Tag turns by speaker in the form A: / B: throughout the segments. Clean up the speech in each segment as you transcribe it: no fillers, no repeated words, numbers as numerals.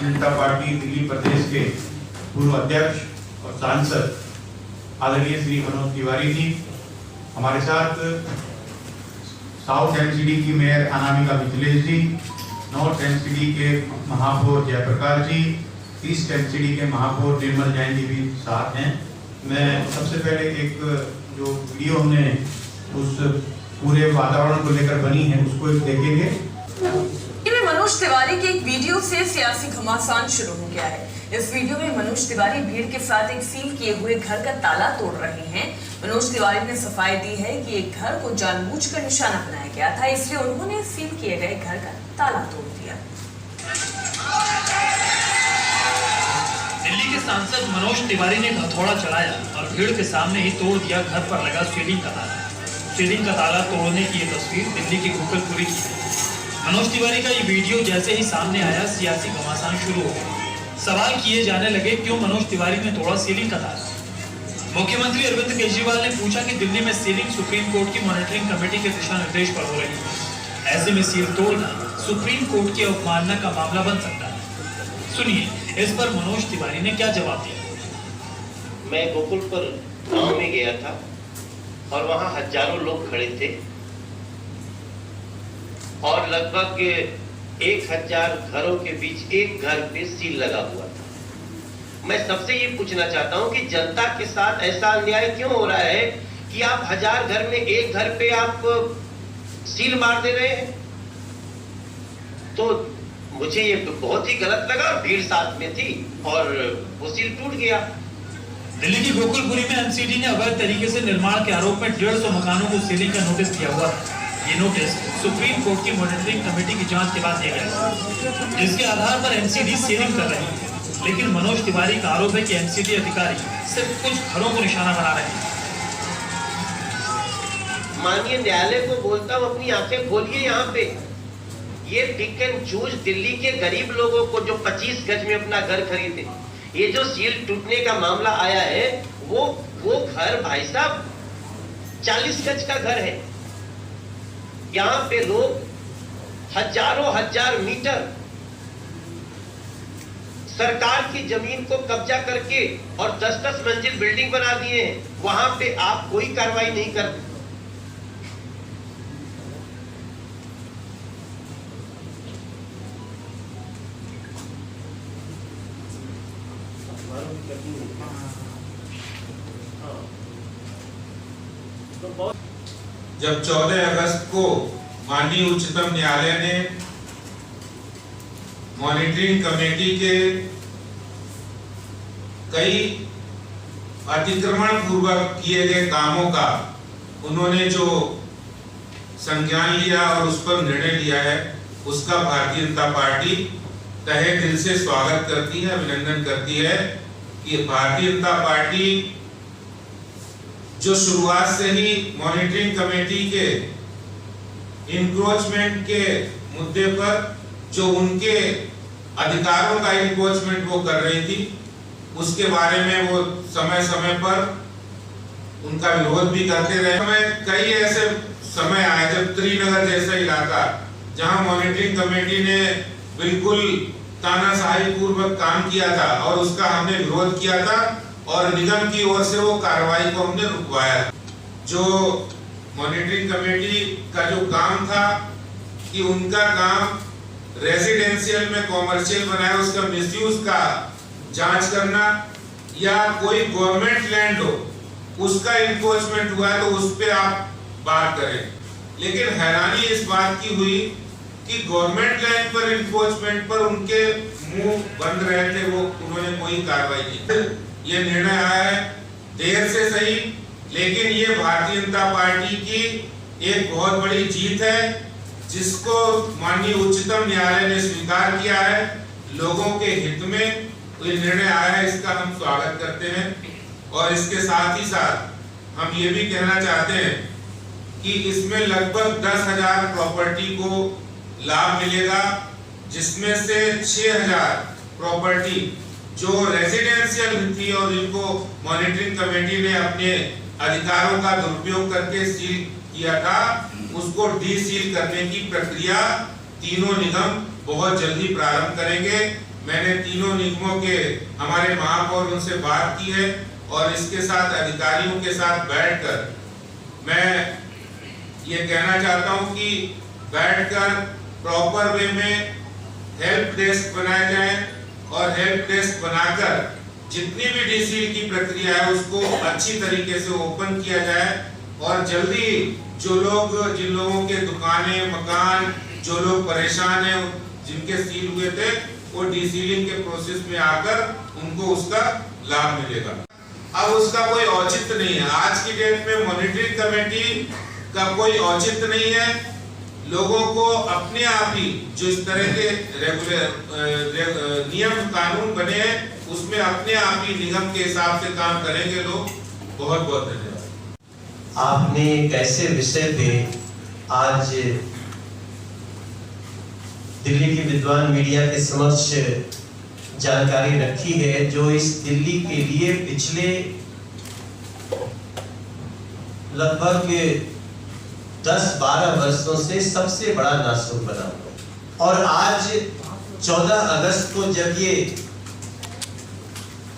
A: Bharatiya Janata party Delhi प्रदेश के पूर्व अध्यक्ष और सांसद आदरणीय श्री मनोज तिवारी जी, हमारे साथ साउथ एनसीडी की मेयर अनामिका मिथिलेश जी, नॉर्थ एनसीडी के महापौर जयप्रकाश जी, ईस्ट एनसीडी के महापौर निर्मल जैन जी भी साथ हैं। मैं सबसे पहले एक जो वीडियो हमने उस पूरे वातावरण को लेकर बनी है उसको एक देखेंगे।
B: मनोज तिवारी के एक वीडियो से सियासी घमासान शुरू हो गया है। इस वीडियो में मनोज तिवारी भीड़ के साथ एक सील किए हुए घर का ताला तोड़ रहे हैं। मनोज तिवारी ने सफाई दी है कि एक घर को जानबूझकर निशाना बनाया गया था, इसलिए उन्होंने सील किए गए घर का ताला तोड़ दिया।
C: दिल्ली के सांसद मनोज तिवारी ने हथौड़ा चलाया और भीड़ के सामने ही तोड़ दिया घर पर लगा सीलिंग का ताला। सीलिंग का ताला तोड़ने की ये तस्वीर दिल्ली की गोकुलपुरी की है। मनोज तिवारी का ये वीडियो जैसे ही सामने आया, सियासी घमासान शुरू हो गया। सवाल किए जाने लगे, क्यों मनोज तिवारी ने तोड़ा सीलिंग का ताला। मुख्यमंत्री अरविंद केजरीवाल ने पूछा कि दिल्ली में सीलिंग सुप्रीम कोर्ट की मॉनिटरिंग कमेटी के दिशा निर्देश पर हो रही है, ऐसे में सील तोड़ना सुप्रीम कोर्ट की अवमानना का मामला बन सकता है। सुनिए इस पर मनोज तिवारी ने क्या जवाब दिया।
D: मैं गोकुलपुर गांव में गया था और वहां हजारों लोग खड़े थे और लगभग 1000 घरों के बीच एक घर पे सील लगा हुआ था। मैं सबसे ये पूछना चाहता हूं कि जनता के साथ ऐसा अन्याय क्यों हो रहा है कि आप 1000 घर में एक घर पे आप सील मार दे रहे हैं। तो मुझे ये बहुत ही गलत लगा। भीड़ साथ में थी और वो सील टूट गया।
C: दिल्ली की गोकुलपुरी में एमसीडी ने अवैध तरीके से निर्माण के आरोप में 150 मकानों को सीलिंग का नोटिस दिया हुआ था। ये नोटिस सुप्रीम कोर्ट की मॉनिटरिंग कमेटी की जांच के बाद दिया गया, जिसके आधार पर एमसीडी सीलिंग कर रही है। लेकिन मनोज तिवारी का आरोप है कि एमसीडी अधिकारी सिर्फ कुछ घरों को निशाना बना रहे हैं।
D: माननीय न्यायालय को बोलता हूं, अपनी आंखें खोलिए। यहाँ पे ये पिक एंड चूज दिल्ली के गरीब लोगों को जो 25 गज में अपना घर खरीदे, ये जो सील टूटने का मामला आया है वो घर भाई साहब 40 गज का घर है। यहाँ पे लोग हजार मीटर सरकार की जमीन को कब्जा करके और 10-10 मंजिल बिल्डिंग बना दिए हैं। वहां पे आप कोई कार्रवाई नहीं करते।
E: जब 14 अगस्त को माननीय उच्चतम न्यायालय ने मॉनिटरिंग कमेटी के कई अतिक्रमण पूर्वक किए गए कामों का उन्होंने जो संज्ञान लिया और उस पर निर्णय लिया है, उसका भारतीय जनता पार्टी तहे दिल से स्वागत करती है, अभिनंदन करती है कि भारतीय जनता पार्टी जो शुरुआत से ही मॉनिटरिंग कमेटी के इंक्रोचमेंट के मुद्दे पर जो उनके अधिकारों का इंक्रोचमेंट वो कर रही थी, उसके बारे में वो समय समय पर उनका विरोध भी करते रहे। कई ऐसे समय आए जब त्रिनगर जैसा इलाका जहां मॉनिटरिंग कमेटी ने बिल्कुल तानाशाही पूर्वक काम किया था और उसका हमने विरोध किया था और निगम की ओर से वो कार्रवाई को हमने रुकवाया। जो मॉनिटरिंग कमेटी का जो काम था कि उनका काम रेजिडेंशियल में कॉमर्शियल बनाया, उसका मिसयूज का जांच करना, या कोई गवर्नमेंट लैंड हो उसका इन्फोर्समेंट हुआ है तो उस पे आप बात करें। लेकिन हैरानी इस बात की हुई कि गवर्नमेंट लैंड पर इन्फोर्समेंट पर उनके मुंह बंद रहे थे, वो उन्होंने कोई कार्रवाई नहीं। ये निर्णय आया है देर से सही, लेकिन ये भारतीय जनता पार्टी की एक बहुत बड़ी जीत है जिसको माननीय उच्चतम न्यायालय ने स्वीकार किया है। लोगों के हित में ये निर्णय आया है, इसका हम स्वागत करते हैं। और इसके साथ ही साथ हम ये भी कहना चाहते हैं कि इसमें लगभग 10,000 प्रॉपर्टी को लाभ मिलेगा, जिसमें से 6,000 प्रॉपर्टी जो रेजिडेंशियल थी और जिनको मॉनिटरिंग कमेटी ने अपने अधिकारों का दुरुपयोग करके सील किया था, उसको डी सील करने की प्रक्रिया तीनों निगम बहुत जल्दी प्रारंभ करेंगे। मैंने तीनों निगमों के हमारे महापौर उनसे बात की है और इसके साथ अधिकारियों के साथ बैठकर मैं ये कहना चाहता हूँ कि बैठकर प्रॉपर वे में हेल्प डेस्क बनाए जाए और हेल्प डेस्क बनाकर जितनी भी डीसील की प्रक्रिया है उसको अच्छी तरीके से ओपन किया जाए और जल्दी जिन लोगों के दुकानें मकान जो लोग परेशान हैं जिनके सील हुए थे वो डीसीलिंग के प्रोसेस में आकर उनको उसका लाभ मिलेगा। अब उसका कोई औचित्य नहीं है, आज की डेट में मॉनिटरिंग कमेटी का कोई औचित्य नहीं है। लोगों को अपने आप ही जो इस तरह के नियम कानून बने हैं उसमें अपने आप ही निगम के हिसाब से काम करेंगे लोग। बहुत बहुत धन्यवाद।
F: आपने एक ऐसे विषय पे आज दिल्ली के विद्वान मीडिया के समक्ष जानकारी रखी है जो इस दिल्ली के लिए पिछले लगभग 10-12 वर्षों से सबसे बड़ा नासूक बना हुआ। और आज 14 अगस्त को जब ये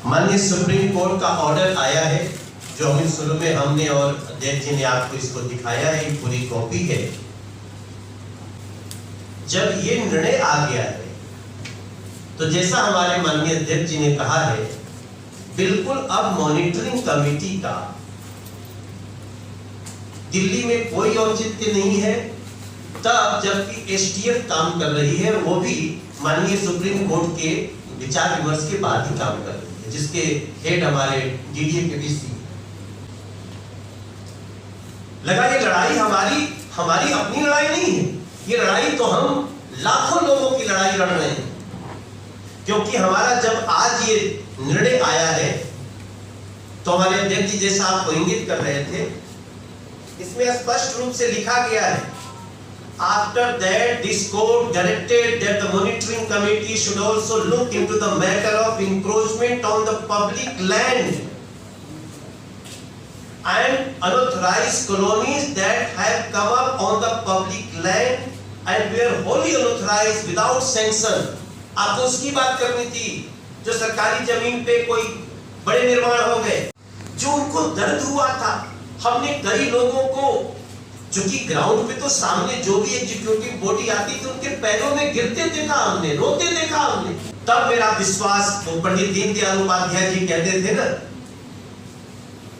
F: माननीय सुप्रीम कोर्ट का ऑर्डर आया है, जो हम शुरू में हमने और अध्यक्ष जी ने आपको इसको दिखाया है, पूरी कॉपी है। जब ये निर्णय आ गया है तो जैसा हमारे माननीय अध्यक्ष जी ने कहा है, बिल्कुल अब मॉनिटरिंग कमेटी का दिल्ली में कोई औचित्य नहीं है। तब जबकि एसटीएफ काम कर रही है, वो भी माननीय सुप्रीम कोर्ट के विचार विमर्श के बाद ही काम कर रही है, जिसके हेड हमारे डीडीएपीडीसी। लगा ये लड़ाई हमारी अपनी लड़ाई नहीं है, ये लड़ाई तो हम लाखों लोगों की लड़ाई लड़ रहे हैं। क्योंकि हमारा जब आज ये निर्णय आया है तो हमारे अध्यक्ष जी जैसा आपको इंगित कर रहे थे, इसमें स्पष्ट रूप से लिखा गया है, after that this court directed that the monitoring committee should also look into the matter of encroachment on the public land and unauthorized colonies that have come up on the public land and were wholly unauthorized without sanction। आपको उसकी बात करनी थी जो सरकारी जमीन पे कोई बड़े निर्माण हो गए, जो उनको दर्द हुआ था। हमने कई लोगों को जो कि ग्राउंड पे तो सामने जो भी एग्जीक्यूटिव बॉडी आती थी उनके पैरों में गिरते देखा हमने, रोते देखा हमने। तब मेरा विश्वास, वो पंडित दीनदयाल उपाध्याय जी कहते थे ना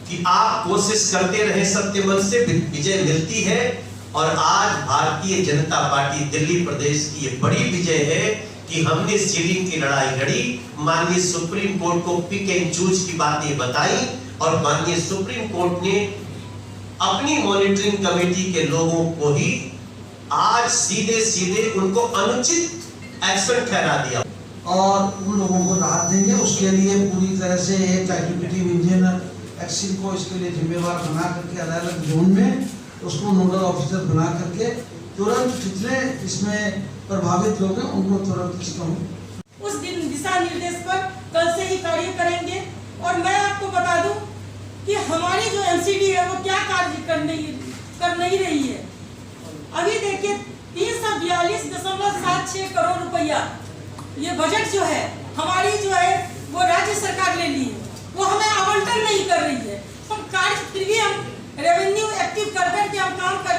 F: कि आप कोशिश करते रहे, सत्य मन से विजय मिलती है। और आज भारतीय जनता पार्टी दिल्ली प्रदेश की ये बड़ी विजय है कि हमने सीलिंग की लड़ाई लड़ी, माननीय सुप्रीम कोर्ट को पिक एंड चूज की बातें बताई और माननीय सुप्रीम कोर्ट ने अपनी मॉनिटरिंग कमेटी के लोगों को ही आज सीधे उनको अनुचित एक्शन ठहरा दिया
G: और उन लोगों को राहत देंगे। उसके लिए पूरी तरह से एक एग्जीक्यूटिव इंजीनियर एक्सिन को इसके लिए जिम्मेवार बना करके अलग अलग जोन में उसको नोडल ऑफिसर बना करके तुरंत जितने इसमें प्रभावित लोग हैं उनको तुरंत इसको
H: उस दिन दिशा निर्देश पर कल से ही कार्य करेंगे। और मैं आपको बता दूं कि हमारी जो एमसीडी है वो क्या कार्य कर नहीं रही है। अभी देखिए 342.76 करोड़ रुपया ये बजट जो है हमारी जो है वो राज्य सरकार ले ली है, वो हमें आवंटन नहीं कर रही है। हम कार्य फिर भी हम रेवेन्यू एक्टिव कर करके हम काम कर